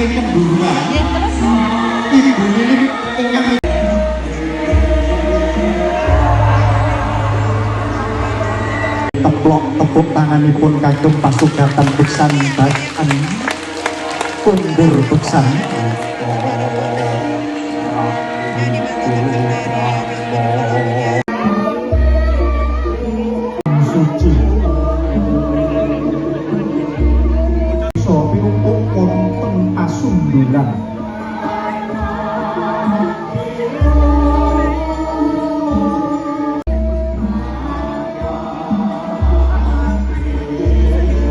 saking kenduruan. Ya, terus Ibu ini ingkang teplok tepuk tanganipun kagem pasugatan beksan bahan kundur beksan. Suci so pinumpuk wonten pasundulan.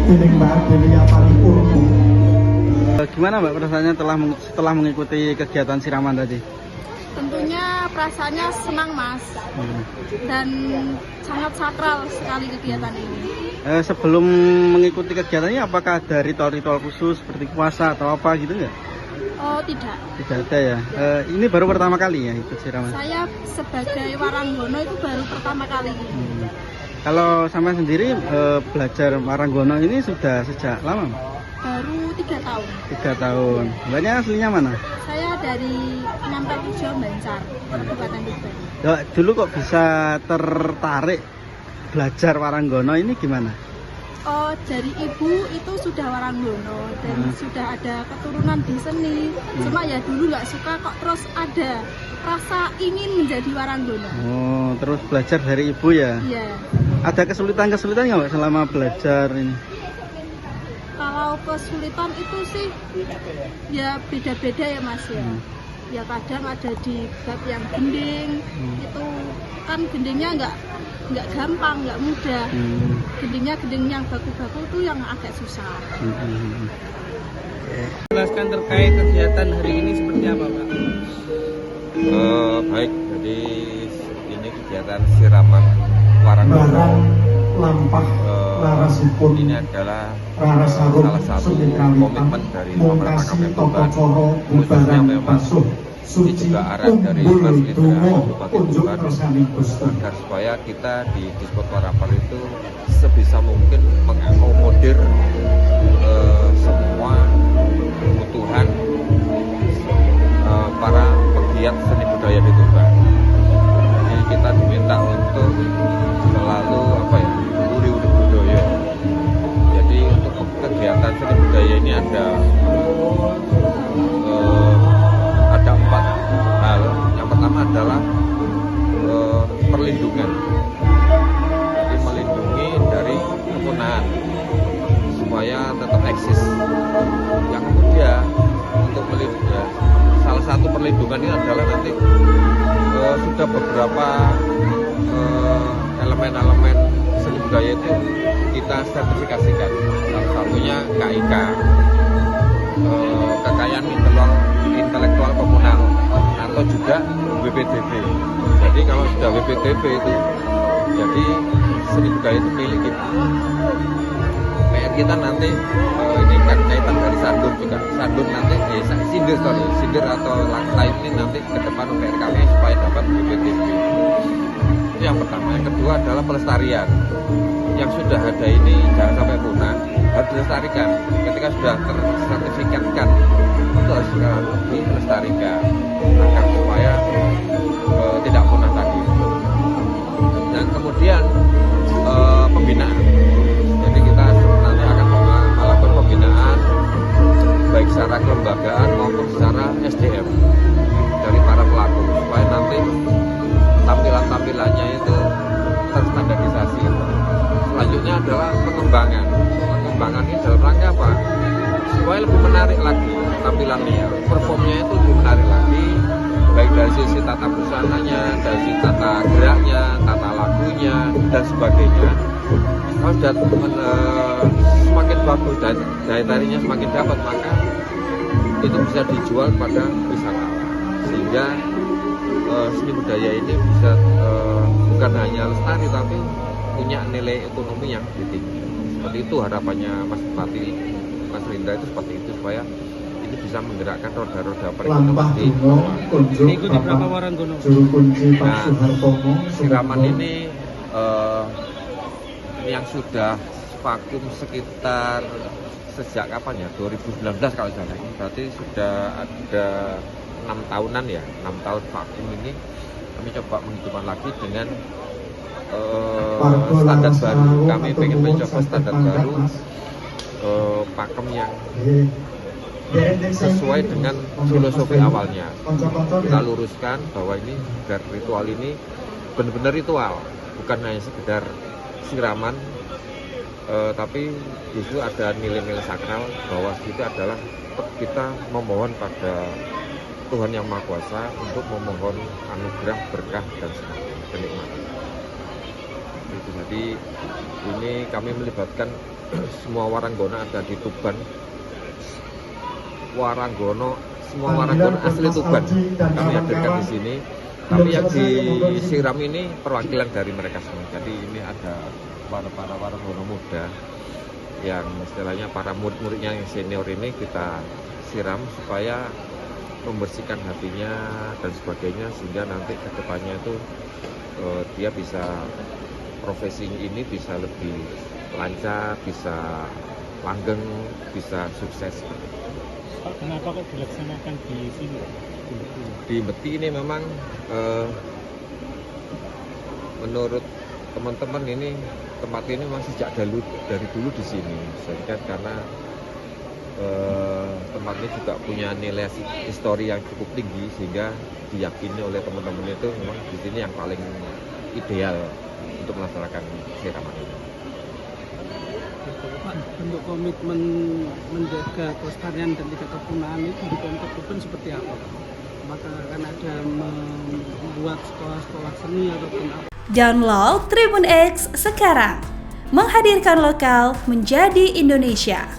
Dening Mbak Delia Paripurna. Gimana Mbak perasaannya setelah mengikuti kegiatan siraman tadi? tentunya perasaannya senang Mas, dan sangat sakral sekali kegiatan ini. Sebelum mengikuti kegiatan ini apakah ada ritual-ritual khusus seperti puasa atau apa gitu nggak? Oh tidak. Tidak ada ya. Ini baru pertama kali ya ikut siraman? Saya sebagai waranggono itu baru pertama kali. Kalau sama sendiri belajar waranggono ini sudah sejak lama? Baru 3 tahun. 3 tahun. Mbaknya aslinya mana? Saya dari Nyampel-Ujo, Bancar, Kabupaten Tuban. Ya, dulu kok bisa tertarik belajar waranggono ini gimana? Oh, dari ibu itu sudah waranggono dan sudah ada keturunan di seni. Cuma ya dulu nggak suka kok, terus ada rasa ingin menjadi waranggono. Oh, terus belajar dari ibu ya? Iya. Ada kesulitan-kesulitan nggak Mbak selama belajar ini? Kalau kesulitan itu sih ya beda-beda ya Mas ya. Ya kadang ada di bab yang gending, itu kan gendingnya nggak gampang, nggak mudah. Gending yang baku-baku itu yang agak susah. Jelaskan terkait kegiatan hari ini seperti apa Pak? Baik, jadi ini kegiatan siraman waranggono. Lampah larasipun Ini adalah salah satu komitmen dari pemerintah Kabupaten Tuban, khususnya memang ini juga arah dari Mas Indra Kabupaten Tuban, agar supaya kita di Disput Warapar itu sebisa mungkin mengakomodir semua kebutuhan para pegiat seni budaya di Tuban. Jadi kita diminta untuk selalu uri-uri budaya. Jadi untuk kegiatan seni budaya ini ada 4 hal. Yang pertama adalah perlindungan. Jadi melindungi dari kepunahan supaya tetap eksis. Yang kemudian untuk melindungi, salah satu perlindungan ini adalah nanti sudah beberapa elemen-elemen seni budaya itu kita sertifikasikan. Salah satunya KIK, kekayaan intelektual komunal, atau juga WPDB. Jadi kalau sudah WPDB itu jadi seni budaya itu milik kita. PR kita nanti ini kan kaitan dari Sandur juga. Sandur nanti sindir atau lain ini nanti ke depan PR kami supaya dapat WPDB. Itu yang pertama. Yang kedua adalah pelestarian. Yang sudah ada ini jangan sampai punah, harus dilestarikan. Ketika sudah tersertifikatkan itu harus dilestarikan agar supaya tidak punah tadi. Dan kemudian pembinaan. Jadi kita nanti akan melakukan pembinaan baik secara kelembagaan maupun secara SDM dari para pelaku supaya nanti tampilannya itu terstandarisasi. Selanjutnya adalah pengembangan. Pengembangan ini dalam rangka apa? Supaya lebih menarik lagi tampilannya, performnya itu lebih menarik lagi, baik dari sisi tata busananya, dari sisi tata geraknya, tata lagunya, dan sebagainya. Kalau sudah semakin bagus dan daya tariknya semakin dapat, maka itu bisa dijual pada wisatawan, sehingga seni budaya ini bisa bukan hanya lestari tapi punya nilai ekonomi yang tinggi. Seperti itu harapannya Mas Bupati, Mas Rindra itu seperti itu, supaya ini bisa menggerakkan roda-roda perekonomian di bawah. Diikuti berapa waranggono? Nah, siraman ini yang sudah vakum sekitar sejak kapan ya? 2019 kalau salah. Berarti sudah ada 6 tahunan ya, 6 tahun vakum ini kami coba menghidupkan lagi dengan standar baru. Kami ingin mencoba standar baru, pakem yang sesuai dengan filosofi awalnya. Kita luruskan bahwa ini agar ritual ini benar-benar ritual, bukan hanya sekedar siraman, tapi justru ada nilai-nilai sakral bahwa itu adalah kita memohon pada Tuhan Yang Maha Kuasa untuk memohon anugerah, berkah, dan kenikmatan. Jadi ini kami melibatkan semua waranggona ada di Tuban. Semua waranggono asli Tuban kami hadirkan di sini. Tapi yang disiram ini perwakilan dari mereka semua. Jadi ini ada para waranggono muda yang istilahnya para murid-muridnya yang senior ini kita siram supaya membersihkan hatinya dan sebagainya, sehingga nanti ke depannya itu dia bisa profesi ini bisa lebih lancar, bisa langgeng, bisa sukses. Pak, kenapa kok dilaksanakan di sini? Di Beti ini memang menurut teman-teman ini tempat ini memang sejak dari dulu di sini. Sehingga karena tempat ini juga punya nilai histori yang cukup tinggi, sehingga diyakini oleh teman-teman itu memang di sini yang paling ideal untuk melaksanakan siraman ini. Pak, bentuk komitmen menjaga kelestarian dan tidak kepunaan itu di Pemkot Tuban seperti apa? Apakah akan ada membuat sekolah-sekolah seni ataupun apa? Download Tribun X sekarang, menghadirkan lokal menjadi Indonesia.